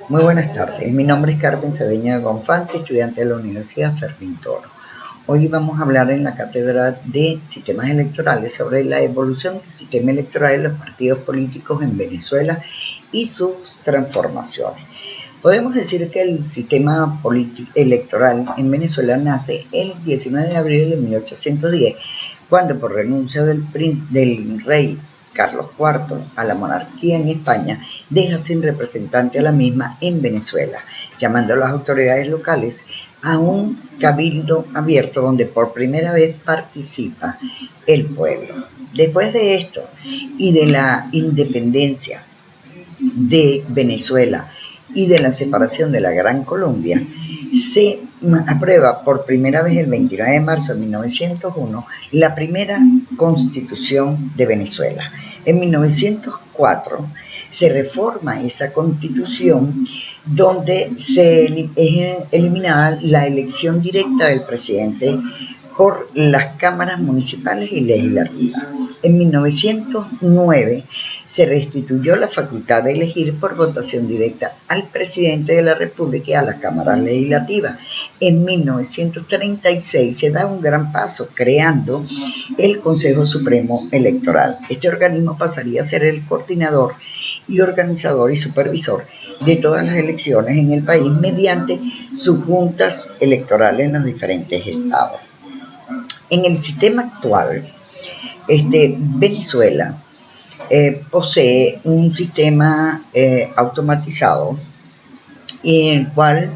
Muy buenas tardes, mi nombre es Carmen Cedeño de Bonfante, estudiante de la Universidad Fermín Toro. Hoy vamos a hablar en la cátedra de sistemas electorales sobre la evolución del sistema electoral de los partidos políticos en Venezuela y sus transformaciones. Podemos decir que el sistema electoral en Venezuela nace el 19 de abril de 1810, cuando por renuncia del rey Carlos IV a la monarquía en España, deja sin representante a la misma en Venezuela, llamando a las autoridades locales a un cabildo abierto donde por primera vez participa el pueblo. Después de esto y de la independencia de Venezuela y de la separación de la Gran Colombia, se aprueba por primera vez el 29 de marzo de 1901 la primera constitución de Venezuela. En 1904 se reforma esa constitución donde se es eliminada la elección directa del presidente por las cámaras municipales y legislativas. En 1909 se restituyó la facultad de elegir por votación directa al presidente de la República y a las cámaras legislativas. En 1936 se da un gran paso creando el Consejo Supremo Electoral. Este organismo pasaría a ser el coordinador y organizador y supervisor de todas las elecciones en el país mediante sus juntas electorales en los diferentes estados. En el sistema actual, Venezuela posee un sistema automatizado en el cual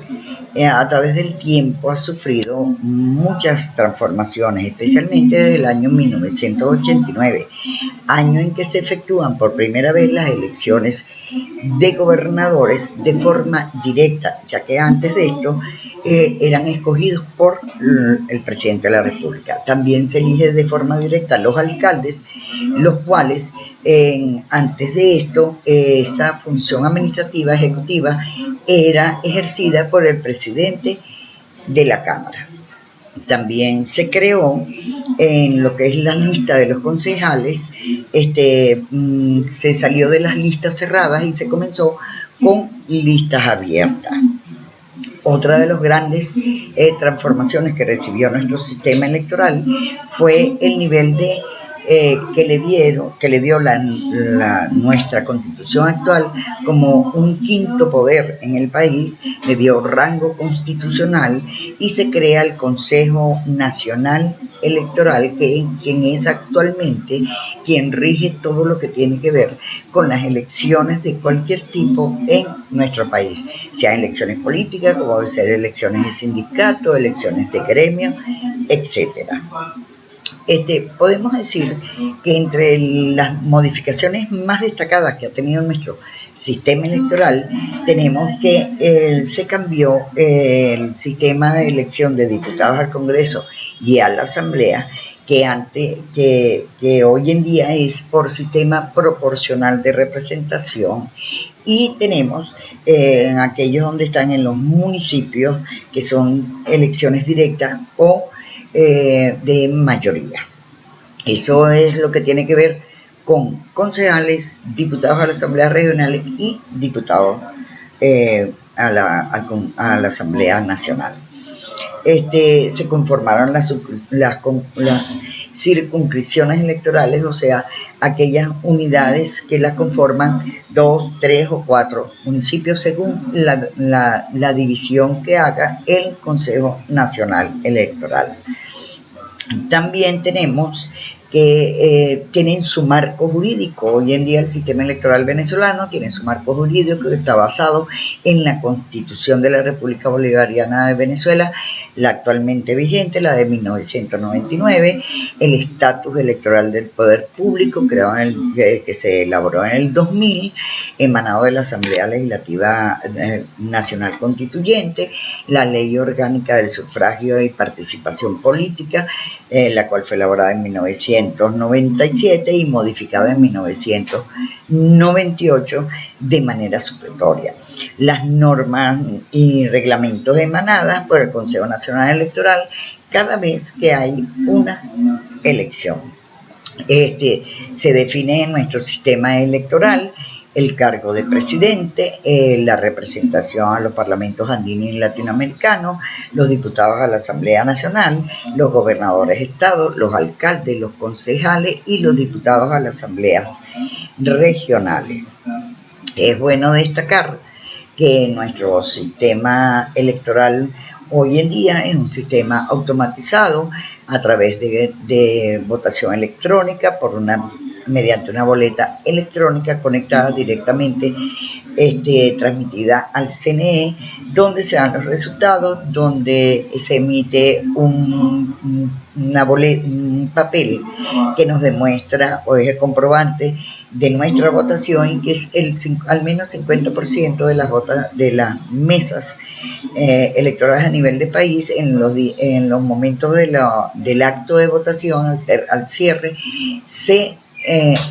a través del tiempo ha sufrido muchas transformaciones, especialmente desde el año 1989, año en que se efectúan por primera vez las elecciones de gobernadores de forma directa, ya que antes de esto eran escogidos por el presidente de la República. También se elige de forma directa a los alcaldes, los cuales antes de esto esa función administrativa ejecutiva era ejercida por el presidente de la Cámara. También se creó en lo que es la lista de los concejales, se salió de las listas cerradas y se comenzó con listas abiertas. Otra de las grandes transformaciones que recibió nuestro sistema electoral fue el nivel de que le dio nuestra constitución actual como un quinto poder en el país, le dio rango constitucional y se crea el Consejo Nacional Electoral, quien es actualmente quien rige todo lo que tiene que ver con las elecciones de cualquier tipo en nuestro país, sea elecciones políticas, como debe ser elecciones de sindicato, elecciones de gremio, etcétera. Podemos decir que entre las modificaciones más destacadas que ha tenido nuestro sistema electoral, tenemos que se cambió el sistema de elección de diputados al Congreso y a la Asamblea, que hoy en día es por sistema proporcional de representación, y tenemos en aquellos donde están en los municipios, que son elecciones directas o de mayoría. Eso es lo que tiene que ver con concejales, diputados a la Asamblea Regional y diputados a la Asamblea Nacional. Se conformaron las circunscripciones electorales, o sea, aquellas unidades que las conforman 2, 3 o 4 municipios según la división que haga el Consejo Nacional Electoral. También tenemos que tienen su marco jurídico. Hoy en día el sistema electoral venezolano tiene su marco jurídico que está basado en la Constitución de la República Bolivariana de Venezuela, la actualmente vigente, la de 1999, el estatus electoral del poder público que se elaboró en el 2000, emanado de la Asamblea Legislativa Nacional Constituyente, la Ley Orgánica del Sufragio y Participación Política, la cual fue elaborada en 1997 y modificada en 1998 de manera supletoria. Las normas y reglamentos emanadas por el Consejo Nacional Electoral cada vez que hay una elección. Se define nuestro sistema electoral el cargo de presidente, la representación a los parlamentos andinos y latinoamericanos, los diputados a la Asamblea Nacional, los gobernadores de estado, los alcaldes, los concejales y los diputados a las asambleas regionales. Es bueno destacar que nuestro sistema electoral hoy en día es un sistema automatizado a través de votación electrónica mediante una boleta electrónica conectada directamente, transmitida al CNE, donde se dan los resultados, donde se emite un papel que nos demuestra o es el comprobante de nuestra votación y que es al menos 50% de las mesas electorales a nivel de país en los momentos del acto de votación al cierre se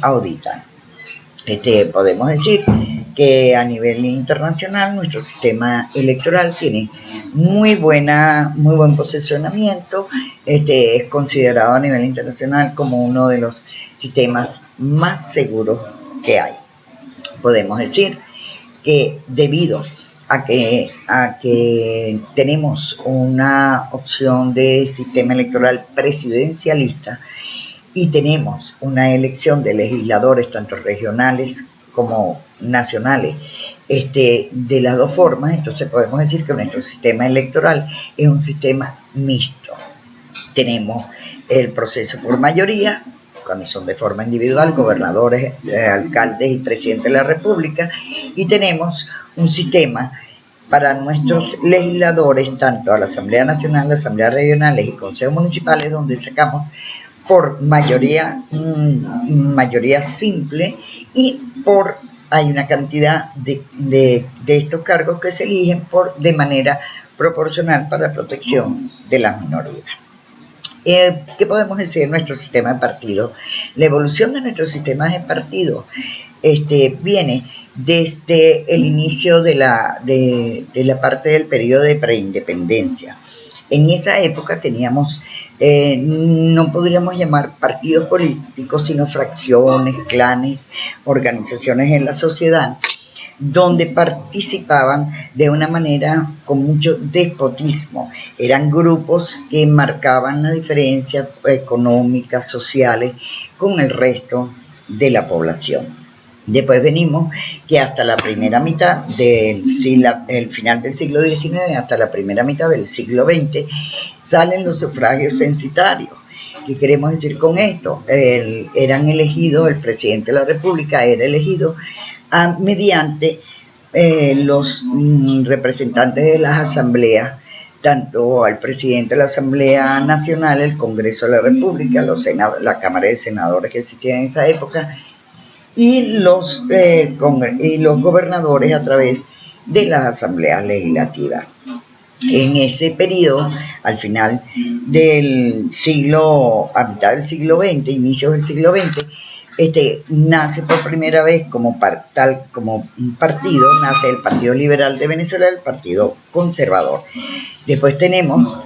auditan. Podemos decir que a nivel internacional nuestro sistema electoral tiene muy buen posicionamiento, es considerado a nivel internacional como uno de los sistemas más seguros que hay. Podemos decir que debido a que tenemos una opción de sistema electoral presidencialista y tenemos una elección de legisladores tanto regionales como nacionales, de las dos formas, entonces podemos decir que nuestro sistema electoral es un sistema mixto. Tenemos el proceso por mayoría, cuando son de forma individual, gobernadores, alcaldes y presidente de la República, y tenemos un sistema para nuestros legisladores, tanto a la Asamblea Nacional, las Asambleas Regionales y Consejos Municipales, donde sacamos por mayoría simple y hay una cantidad de estos cargos que se eligen de manera proporcional para la protección de las minorías. ¿Qué podemos decir de nuestro sistema de partido? La evolución de nuestro sistema de partido viene desde el inicio de la parte del periodo de preindependencia. En esa época teníamos, no podríamos llamar partidos políticos, sino fracciones, clanes, organizaciones en la sociedad, donde participaban de una manera con mucho despotismo. Eran grupos que marcaban la diferencia económica, sociales, con el resto de la población. Después venimos que hasta la primera mitad el final del siglo XIX, hasta la primera mitad del siglo XX, salen los sufragios censitarios. ¿Qué queremos decir con esto? Eran elegidos, el presidente de la República era elegido mediante los representantes de las asambleas, tanto al presidente de la Asamblea Nacional, el Congreso de la República, la Cámara de Senadores que existía en esa época, y los gobernadores a través de las asambleas legislativas. En ese periodo, al final del a mitad del siglo XX, inicios del siglo XX, nace por primera vez como un partido, nace el Partido Liberal de Venezuela, el Partido Conservador. Después tenemos,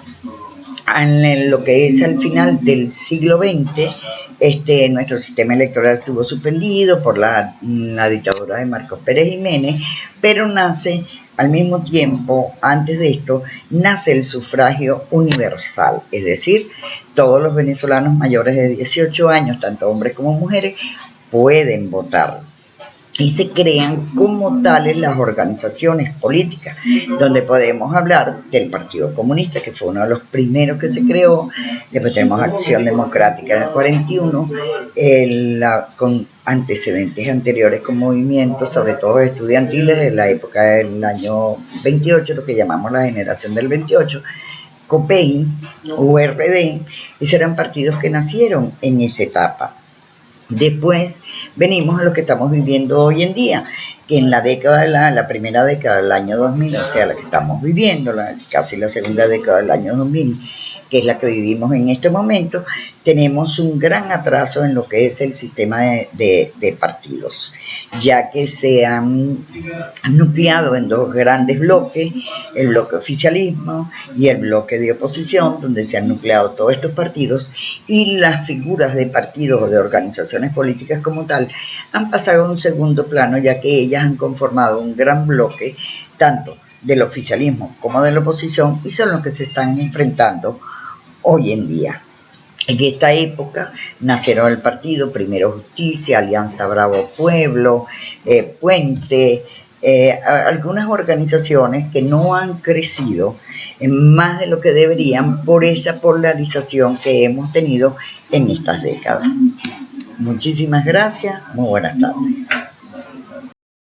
en lo que es al final del siglo XX, nuestro sistema electoral estuvo suspendido por la dictadura de Marcos Pérez Jiménez, pero nace al mismo tiempo, antes de esto, nace el sufragio universal, es decir, todos los venezolanos mayores de 18 años, tanto hombres como mujeres, pueden votar. Y se crean como tales las organizaciones políticas, donde podemos hablar del Partido Comunista, que fue uno de los primeros que se creó. Después tenemos Acción Democrática en el 41, con antecedentes anteriores con movimientos, sobre todo estudiantiles de la época del año 28, lo que llamamos la generación del 28, COPEI, URD, esos eran partidos que nacieron en esa etapa. Después venimos a lo que estamos viviendo hoy en día, que en la primera década del año 2000, o sea, la que estamos viviendo, casi la segunda década del año 2000, que es la que vivimos en este momento, tenemos un gran atraso en lo que es el sistema de partidos, ya que se han nucleado en dos grandes bloques, el bloque oficialismo y el bloque de oposición, donde se han nucleado todos estos partidos, y las figuras de partidos o de organizaciones políticas como tal han pasado a un segundo plano, ya que ellas han conformado un gran bloque, tanto del oficialismo como de la oposición, y son los que se están enfrentando hoy en día. En esta época nacieron el partido Primero Justicia, Alianza Bravo Pueblo, Puente, algunas organizaciones que no han crecido más de lo que deberían por esa polarización que hemos tenido en estas décadas. Muchísimas gracias, muy buenas tardes.